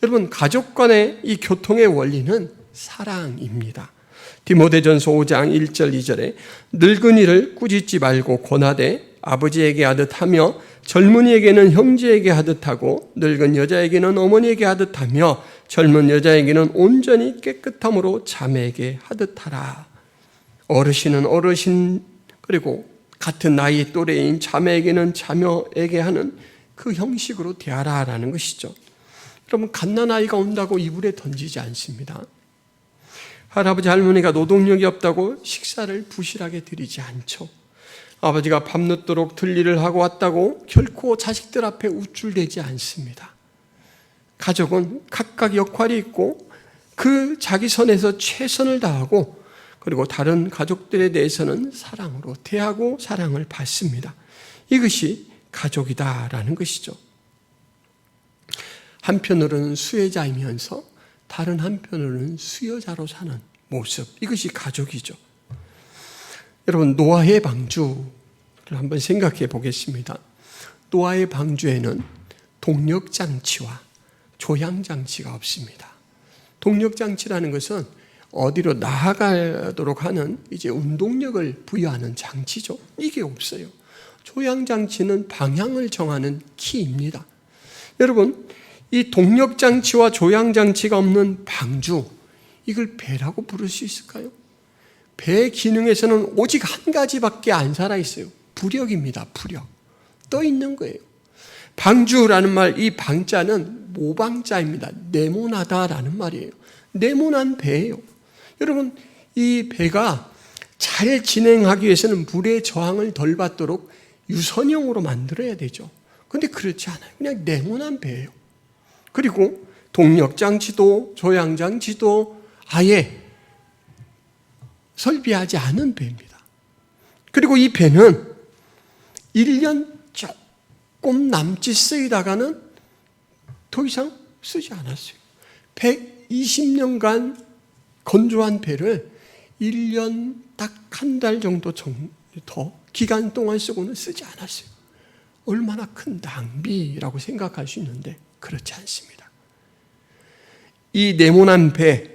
A: 여러분, 가족 간의 이 교통의 원리는 사랑입니다. 디모데전서 5장 1절 2절에 늙은이를 꾸짖지 말고 권하되 아버지에게 하듯 하며 젊은이에게는 형제에게 하듯 하고 늙은 여자에게는 어머니에게 하듯 하며 젊은 여자에게는 온전히 깨끗함으로 자매에게 하듯 하라. 어르신은 어르신, 그리고 같은 나이 또래인 자매에게는 자녀에게 하는 그 형식으로 대하라라는 것이죠. 여러분, 갓난아이가 온다고 이불에 던지지 않습니다. 할아버지 할머니가 노동력이 없다고 식사를 부실하게 드리지 않죠. 아버지가 밤늦도록 들일을 하고 왔다고 결코 자식들 앞에 우쭐대지 않습니다. 가족은 각각 역할이 있고 그 자기 선에서 최선을 다하고 그리고 다른 가족들에 대해서는 사랑으로 대하고 사랑을 받습니다. 이것이 가족이다라는 것이죠. 한편으로는 수혜자이면서 다른 한편으로는 수여자로 사는 모습, 이것이 가족이죠. 여러분, 노아의 방주를 한번 생각해 보겠습니다. 노아의 방주에는 동력장치와 조향장치가 없습니다. 동력장치라는 것은 어디로 나아가도록 하는 이제 운동력을 부여하는 장치죠. 이게 없어요. 조향장치는 방향을 정하는 키입니다. 여러분, 이 동력장치와 조향장치가 없는 방주, 이걸 배라고 부를 수 있을까요? 배 기능에서는 오직 한 가지밖에 안 살아있어요. 부력입니다. 부력. 떠 있는 거예요. 방주라는 말, 이 방자는 모방자입니다. 네모나다라는 말이에요. 네모난 배예요. 여러분, 이 배가 잘 진행하기 위해서는 물의 저항을 덜 받도록 유선형으로 만들어야 되죠. 그런데 그렇지 않아요. 그냥 네모난 배예요. 그리고 동력장치도 조향장치도 아예 설비하지 않은 배입니다. 그리고 이 배는 1년 조금 남짓 쓰이다가는 더 이상 쓰지 않았어요. 120년간 건조한 배를 1년 딱 한 달 정도 더 기간 동안 쓰고는 쓰지 않았어요. 얼마나 큰 낭비라고 생각할 수 있는데 그렇지 않습니다. 이 네모난 배,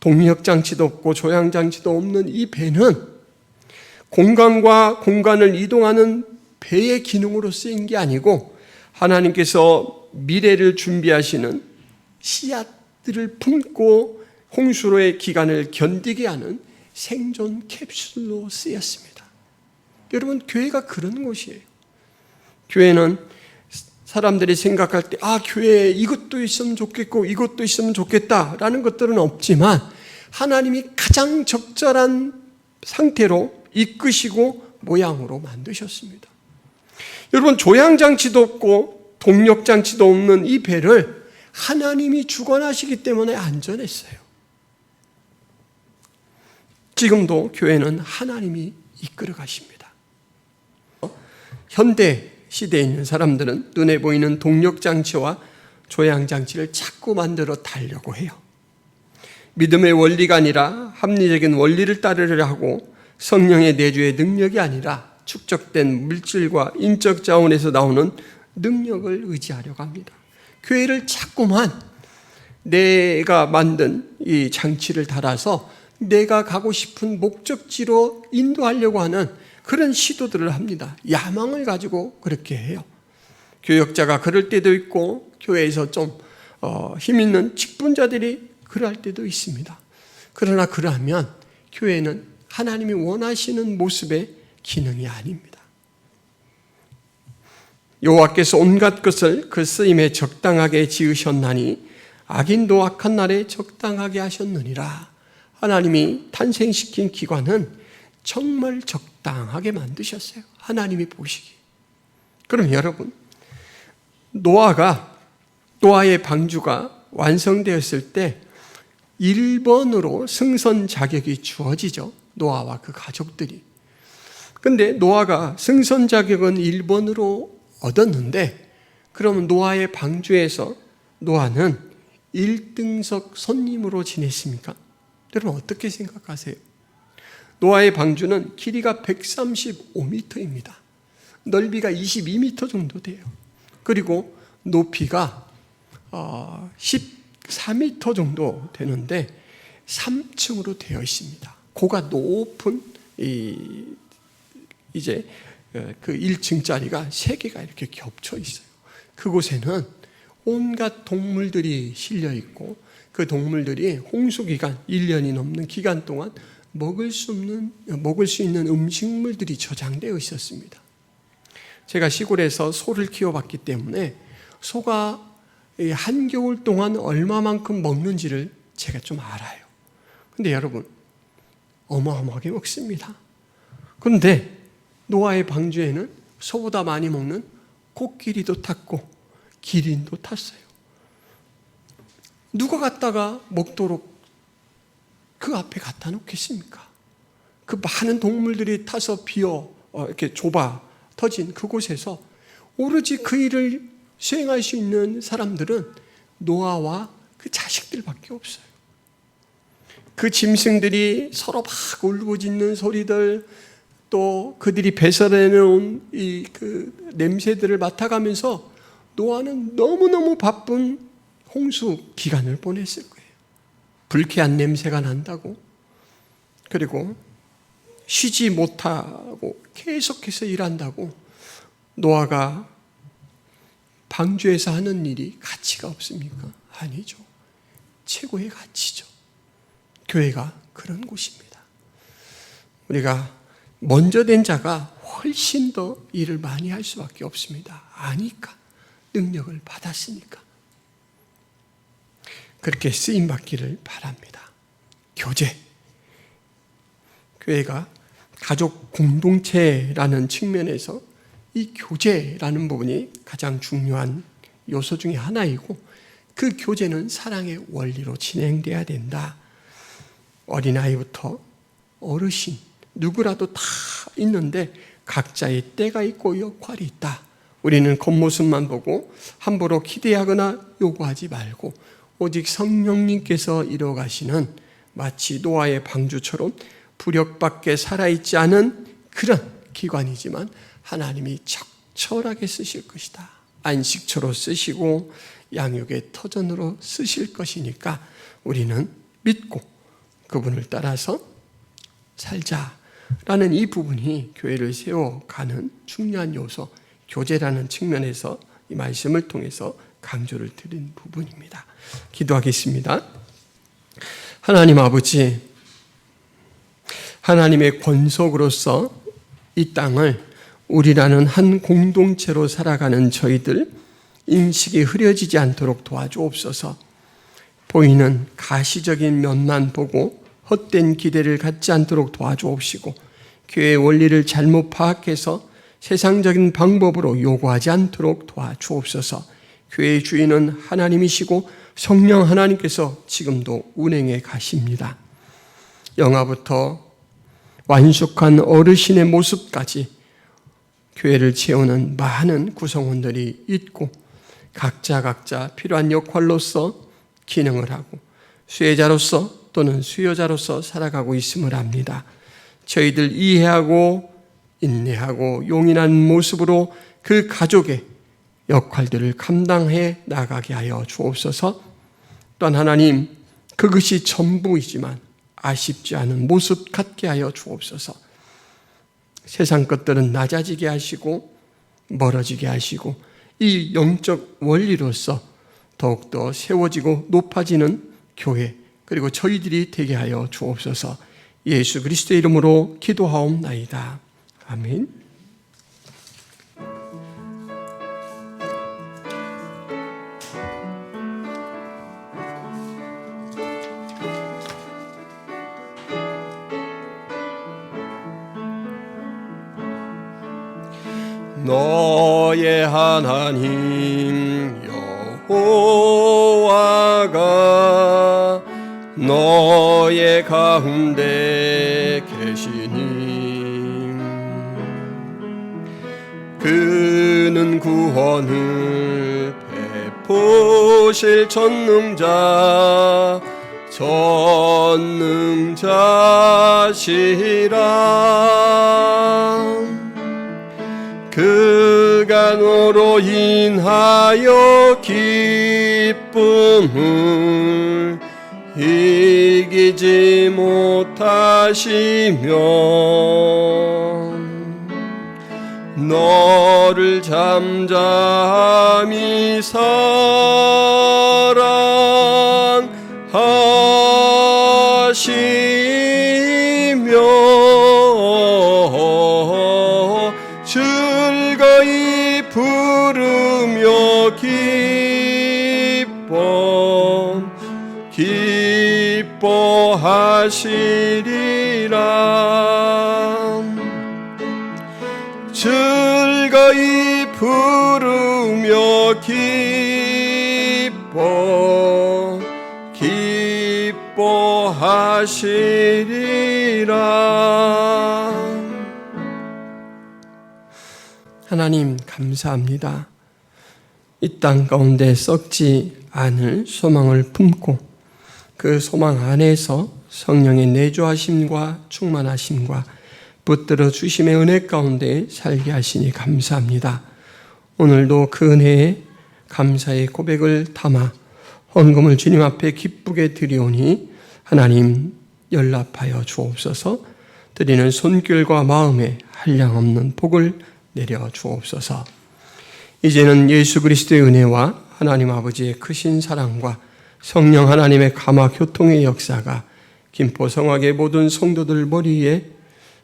A: 동력장치도 없고 조향장치도 없는 이 배는 공간과 공간을 이동하는 배의 기능으로 쓰인 게 아니고 하나님께서 미래를 준비하시는 씨앗들을 품고 홍수로의 기간을 견디게 하는 생존 캡슐로 쓰였습니다. 여러분, 교회가 그런 곳이에요. 교회는 사람들이 생각할 때 교회에 이것도 있으면 좋겠고 이것도 있으면 좋겠다라는 것들은 없지만 하나님이 가장 적절한 상태로 이끄시고 모양으로 만드셨습니다. 여러분, 조향장치도 없고 동력장치도 없는 이 배를 하나님이 주관하시기 때문에 안전했어요. 지금도 교회는 하나님이 이끌어 가십니다. 현대 시대에 있는 사람들은 눈에 보이는 동력장치와 조향장치를 자꾸 만들어 달려고 해요. 믿음의 원리가 아니라 합리적인 원리를 따르려 하고 성령의 내주의 능력이 아니라 축적된 물질과 인적 자원에서 나오는 능력을 의지하려고 합니다. 교회를 자꾸만 내가 만든 이 장치를 달아서 내가 가고 싶은 목적지로 인도하려고 하는 그런 시도들을 합니다. 야망을 가지고 그렇게 해요. 교역자가 그럴 때도 있고 교회에서 좀 힘 있는 직분자들이 그럴 때도 있습니다. 그러나 그러하면 교회는 하나님이 원하시는 모습의 기능이 아닙니다. 여호와께서 온갖 것을 그 쓰임에 적당하게 지으셨나니 악인도 악한 날에 적당하게 하셨느니라. 하나님이 탄생시킨 기관은 정말 적당하게 만드셨어요. 하나님이 보시기. 그럼 여러분, 노아의 방주가 완성되었을 때 1번으로 승선 자격이 주어지죠. 노아와 그 가족들이. 근데 노아가 승선 자격은 1번으로 얻었는데, 그러면 노아의 방주에서 노아는 1등석 손님으로 지냈습니까? 여러분 어떻게 생각하세요? 노아의 방주는 길이가 135m입니다. 넓이가 22m 정도 돼요. 그리고 높이가 14m 정도 되는데 3층으로 되어 있습니다. 고가 높은 이제 그 1층짜리가 3개가 이렇게 겹쳐 있어요. 그곳에는 온갖 동물들이 실려 있고 그 동물들이 홍수기간 1년이 넘는 기간 동안 먹을 수 있는 음식물들이 저장되어 있었습니다. 제가 시골에서 소를 키워봤기 때문에 소가 한겨울 동안 얼마만큼 먹는지를 제가 좀 알아요. 근데 여러분, 어마어마하게 먹습니다. 그런데 노아의 방주에는 소보다 많이 먹는 코끼리도 탔고 기린도 탔어요. 누가 갖다가 먹도록 그 앞에 갖다 놓겠습니까? 그 많은 동물들이 타서 이렇게 좁아 터진 그곳에서 오로지 그 일을 수행할 수 있는 사람들은 노아와 그 자식들밖에 없어요. 그 짐승들이 서로 막 울부짖는 소리들, 또 그들이 배설해놓은 그 냄새들을 맡아가면서 노아는 너무너무 바쁜 홍수 기간을 보냈을 거예요. 불쾌한 냄새가 난다고, 그리고 쉬지 못하고 계속해서 일한다고 노아가 방주에서 하는 일이 가치가 없습니까? 아니죠. 최고의 가치죠. 교회가 그런 곳입니다. 우리가 먼저 된 자가 훨씬 더 일을 많이 할 수밖에 없습니다. 아니까, 능력을 받았으니까. 그렇게 쓰임받기를 바랍니다. 교제. 교회가 가족 공동체라는 측면에서 이 교제라는 부분이 가장 중요한 요소 중에 하나이고, 그 교제는 사랑의 원리로 진행돼야 된다. 어린아이부터 어르신, 누구라도 다 있는데 각자의 때가 있고 역할이 있다. 우리는 겉모습만 보고 함부로 기대하거나 요구하지 말고 오직 성령님께서 이뤄가시는 마치 노아의 방주처럼 부력밖에 살아있지 않은 그런 기관이지만 하나님이 적절하게 쓰실 것이다. 안식처로 쓰시고 양육의 터전으로 쓰실 것이니까 우리는 믿고 그분을 따라서 살자라는 이 부분이 교회를 세워가는 중요한 요소, 교제라는 측면에서 이 말씀을 통해서 강조를 드린 부분입니다. 기도하겠습니다. 하나님 아버지, 하나님의 권속으로서 이 땅을 우리라는 한 공동체로 살아가는 저희들 인식이 흐려지지 않도록 도와주옵소서. 보이는 가시적인 면만 보고 헛된 기대를 갖지 않도록 도와주옵시고, 교회의 원리를 잘못 파악해서 세상적인 방법으로 요구하지 않도록 도와주옵소서. 교회의 주인은 하나님이시고 성령 하나님께서 지금도 운행해 가십니다. 영아부터 완숙한 어르신의 모습까지 교회를 채우는 많은 구성원들이 있고 각자 필요한 역할로서 기능을 하고 수혜자로서 또는 수요자로서 살아가고 있음을 압니다. 저희들 이해하고 인내하고 용인한 모습으로 그 가족의 역할들을 감당해 나가게 하여 주옵소서. 또한 하나님, 그것이 전부이지만 아쉽지 않은 모습 갖게 하여 주옵소서. 세상 것들은 낮아지게 하시고 멀어지게 하시고 이 영적 원리로서 더욱더 세워지고 높아지는 교회 그리고 저희들이 되게 하여 주옵소서. 예수 그리스도의 이름으로 기도하옵나이다. 아멘. 너의 하나님 여호와가 너의 가운데 계시니 그는 구원을 베푸실 전능자시라. 그가 너로 인하여 기쁨을 이기지 못하시며 너를 잠잠히 사랑하시며 즐거이 부르며 기뻐하시리라. 즐거이 부르며 기뻐하시리라. 하나님 감사합니다. 이 땅 가운데 썩지 않을 소망을 품고 그 소망 안에서 성령의 내주하심과 충만하심과 붙들어 주심의 은혜 가운데 살게 하시니 감사합니다. 오늘도 그 은혜에 감사의 고백을 담아 헌금을 주님 앞에 기쁘게 드리오니 하나님 연락하여 주옵소서. 드리는 손길과 마음에 한량없는 복을 내려 주옵소서. 이제는 예수 그리스도의 은혜와 하나님 아버지의 크신 사랑과 성령 하나님의 감화 교통의 역사가 김포성악의 모든 성도들 머리에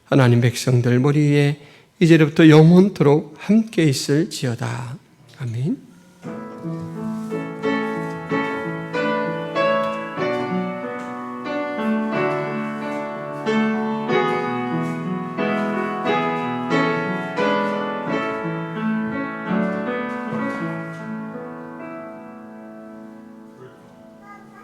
A: 하나님 백성들 머리에 이제부터 영원토록 함께 있을지어다. 아멘.